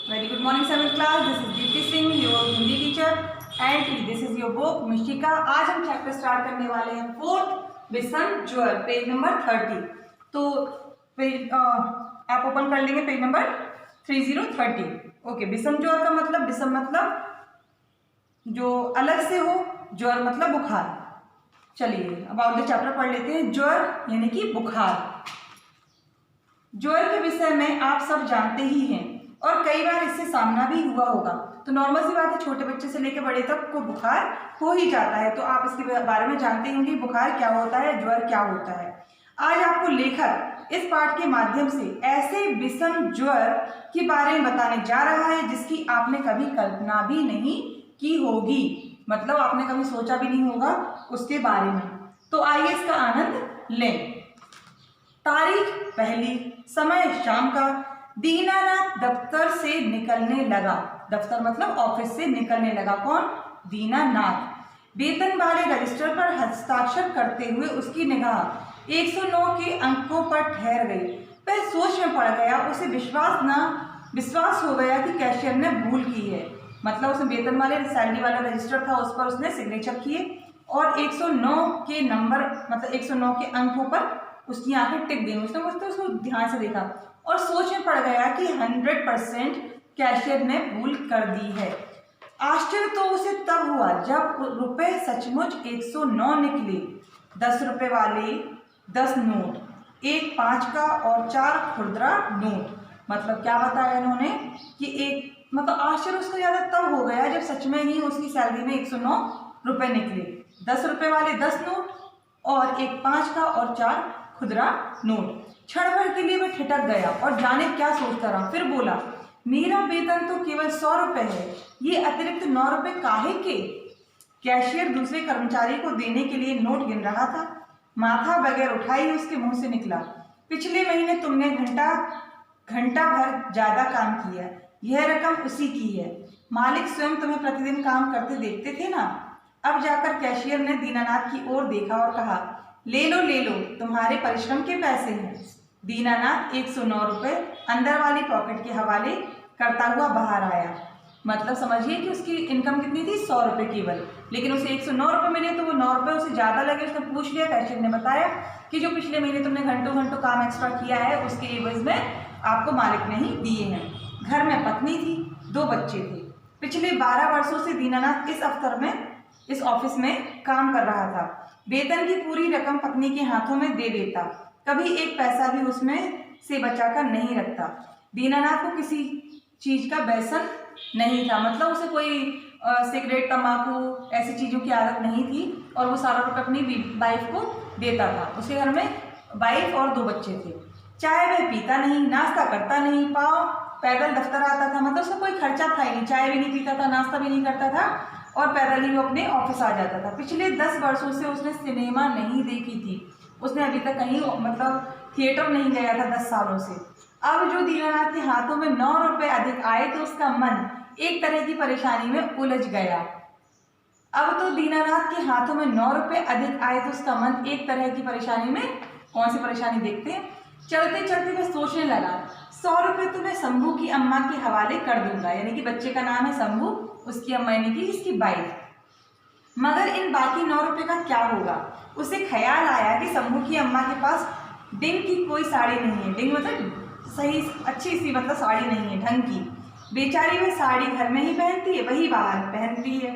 Very good morning, 7th class. This is Deepti Singh, your Hindi teacher, and this is your book Mishika. आज हम chapter start करने वाले हैं fourth विषम ज्वर, पेज नंबर 30। तो पेज आप ओपन कर लेंगे पेज नंबर 3030। ओके, विषम ज्वर का मतलब, विषम मतलब जो अलग से हो, ज्वर मतलब बुखार। चलिए अब आउट द चैप्टर पढ़ लेते हैं। ज्वर यानी कि बुखार। ज्वर के विषय में आप सब जानते ही हैं और कई बार इससे सामना भी हुआ होगा। तो नॉर्मल सी बात है, छोटे बच्चे से लेकर बड़े तक को बुखार हो ही जाता है। तो आप इसके बारे में जानते होंगे बुखार क्या होता है, ज्वर क्या होता है। आज आपको लेखक इस पाठ के माध्यम से ऐसे विषम ज्वर के बारे में बताने जा रहा है जिसकी आपने कभी कल्पना भी नहीं की होगी, मतलब आपने कभी सोचा भी नहीं होगा उसके बारे में। तो आइए इसका आनंद लें। तारीख पहली, समय शाम का। दीनानाथ दफ्तर से निकलने लगा। दफ्तर मतलब ऑफिस से निकलने लगा। कौन? दीनानाथ। वेतन वाले रजिस्टर पर हस्ताक्षर करते हुए उसकी निगाह 109 के अंकों पर ठहर गई। वह सोच में पड़ गया। उसे विश्वास हो गया कि कैशियर ने भूल की है। मतलब उसने वेतन वाले सैलरी वाला रजिस्टर था, उस पर उसने सिग्नेचर किए और 109 के नंबर मतलब 109 के अंकों पर उसकी आंखें टिक गई। उसने उसको ध्यान से देखा और सोच में पड़ गया कि 100% कैशियर ने भूल कर दी है। आश्चर्य तो उसे तब हुआ जब रुपए सचमुच 109 निकले। 10 रुपए वाले 10 नोट, एक 5 का और 4 खुदरा नोट। मतलब क्या बताया इन्होंने कि एक मतलब आश्चर्य उसको ज्यादा तब हो गया जब सच में ही उसकी सैलरी में 109 रुपए निकले। 10 रुपए वाले 10 नोट और एक 5 का और 4 खुदरा नोट। क्षण भर के लिए वह ठिठक गया और जाने क्या सोचता रहा। फिर बोला, मेरा वेतन तो केवल 100 रुपए है, ये अतिरिक्त 9 रुपए काहे के? कैशियर दूसरे कर्मचारी को देने के लिए नोट गिन रहा था। माथा बगैर उठाई उसके मुंह से निकला, पिछले महीने तुमने घंटा भर ज्यादा काम किया, यह रकम उसी की है। मालिक स्वयं तुम्हें प्रतिदिन काम करते देखते थे ना। अब जाकर कैशियर ने दीनानाथ की ओर देखा और कहा, ले लो, तुम्हारे परिश्रम के पैसे हैं। दीनानाथ 109 रुपए अंदर वाली पॉकेट के हवाले करता हुआ बाहर आया। मतलब समझिए कि उसकी इनकम कितनी थी, 100 रुपए केवल, लेकिन उसे 109 रुपए मिले तो वो 9 रुपए उसे ज्यादा लगे। उसने पूछ लिया, कैशियर ने बताया कि जो पिछले महीने तुमने घंटों काम एक्स्ट्रा किया है उसके एवज में आपको मालिक ने ही दिए हैं। घर में पत्नी थी, 2 बच्चे थे। पिछले 12 वर्षों से दीनानाथ इस ऑफिस में काम कर रहा था। वेतन की पूरी रकम पत्नी के हाथों में दे देता, कभी एक पैसा भी उसमें से बचाकर नहीं रखता। दीनानाथ को किसी चीज का व्यसन नहीं था, मतलब उसे कोई सिगरेट तंबाकू ऐसी चीजों की आदत नहीं थी और वो सारा रुपये अपनी वाइफ को देता था। उसके घर में वाइफ और 2 बच्चे थे। चाय वह पीता नहीं, नाश्ता करता नहीं, पाँव पैदल दफ्तर आता था। मतलब उसका कोई खर्चा था ही नहीं, चाय भी नहीं पीता था, नाश्ता भी नहीं करता था और पैदल ही वो अपने ऑफिस आ जाता था। पिछले 10 वर्षों से उसने सिनेमा नहीं देखी थी। उसने अभी तक कहीं मतलब थिएटर नहीं गया था 10 सालों से। अब जो दीनानाथ के हाथों में 9 रुपए अधिक आए तो उसका मन एक तरह की परेशानी में उलझ गया। अब तो दीनानाथ के हाथों में 9 रुपए अधिक आए तो उसका मन एक तरह की परेशानी में, कौन सी परेशानी देखते हैं। चलते चलते वह सोचने लगा, 100 रुपए तो मैं शंभू की अम्मा के हवाले कर दूंगा। यानी कि बच्चे का नाम है शंभू, उसकी अम्मा यानी कि इसकी वाइफ। मगर इन बाकी 9 रुपए का क्या होगा? उसे ख्याल आया कि शंभू की अम्मा के पास डिंग की कोई साड़ी नहीं है। डिंग मतलब सही अच्छी सी मतलब साड़ी नहीं है ढंग की। बेचारी वह साड़ी घर में ही पहनती है, वही बाहर पहनती है।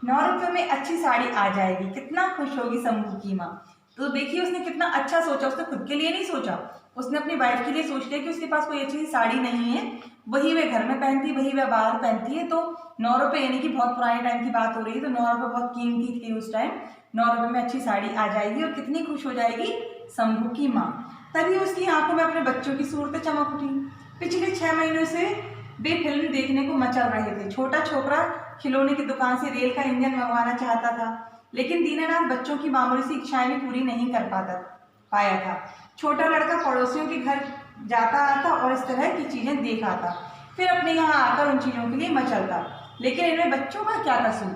9 रुपए में अच्छी साड़ी आ जाएगी, कितना खुश होगी शंभू की माँ। तो देखिए उसने कितना अच्छा सोचा। उसने खुद के लिए नहीं सोचा, उसने अपनी वाइफ के लिए सोच लिया कि उसके पास कोई अच्छी सी साड़ी नहीं है, वही वह घर में पहनती है, वही वह बाहर पहनती है। तो 9 रुपए यानी कि बहुत पुराने टाइम की बात हो रही है, तो 9 रुपए बहुत कीमती थे उस टाइम। 9 रुपए में अच्छी साड़ी आ जाएगी और कितनी खुश हो जाएगी शंभू की माँ। तभी उसकी आंखों में अपने बच्चों की सूरतें चमक उठी। पिछले 6 महीनों से वे फिल्म देखने को मचल रहे थे। छोटा छोकरा खिलौने की दुकान से रेल का इंजन मंगवाना चाहता था, लेकिन दीनानाथ बच्चों की मामूली सी इच्छाएं भी पूरी नहीं कर पाया था। छोटा लड़का पड़ोसियों के घर जाता आता और इस तरह की चीजें देख आता, फिर अपने यहाँ आकर उन चीजों के लिए मचलता। लेकिन इनमें बच्चों का क्या कसूर?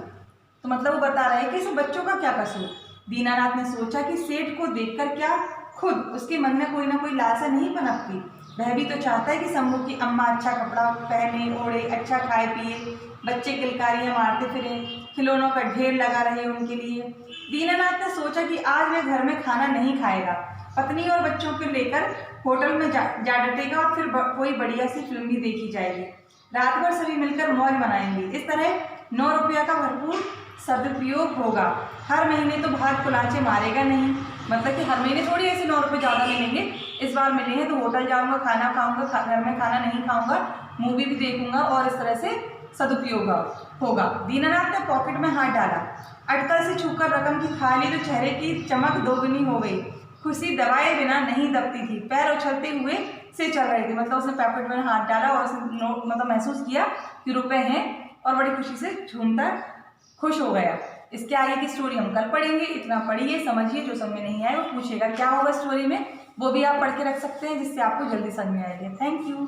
तो मतलब वो बता रहे हैं कि इसमें बच्चों का क्या कसूर। दीनानाथ ने सोचा कि सेठ को देखकर क्या खुद उसके मन में कोई ना कोई लालसा नहीं पनपती। वह भी तो चाहता है कि शंभू की अम्मा अच्छा कपड़ा पहने ओढ़े, अच्छा खाए पिए, बच्चे किलकारियाँ मारते फिरें, खिलौनों का ढेर लगा रहे उनके लिए। दीनानाथ ने सोचा कि आज वह घर में खाना नहीं खाएगा, पत्नी और बच्चों को लेकर होटल में जा डटेगा और फिर कोई बढ़िया सी फिल्म भी देखी जाएगी। रात भर सभी मिलकर मौज मनाएंगे। इस तरह 9 रुपया का भरपूर सदुपयोग होगा। हर महीने तो बहुत कुलांचे मारेगा नहीं, मतलब कि हर महीने थोड़ी ऐसे 9 रुपये ज़्यादा मिलेंगे, इस बार मिले हैं तो होटल जाऊंगा, खाना खाऊंगा, घर में खाना नहीं खाऊंगा, मूवी भी देखूंगा और इस तरह से सदुपयोग होगा। दीनानाथ ने पॉकेट में हाथ डाला, अटकल से छूकर रकम की खा ली तो चेहरे की चमक दोगुनी हो गई। खुशी दबाए बिना नहीं दबती थी, पैर उछलते हुए से चल रहे थे। मतलब उसने पॉकेट में हाथ डाला और उसने मतलब महसूस किया कि रुपए हैं और बड़ी खुशी से झूमता खुश हो गया। इसके आगे की स्टोरी हम कल पढ़ेंगे। इतना पढ़िए, समझिए, जो समझ में नहीं आए वो पूछेगा क्या होगा स्टोरी में, वो भी आप पढ़ के रख सकते हैं जिससे आपको जल्दी समझ में आएगा। Thank you.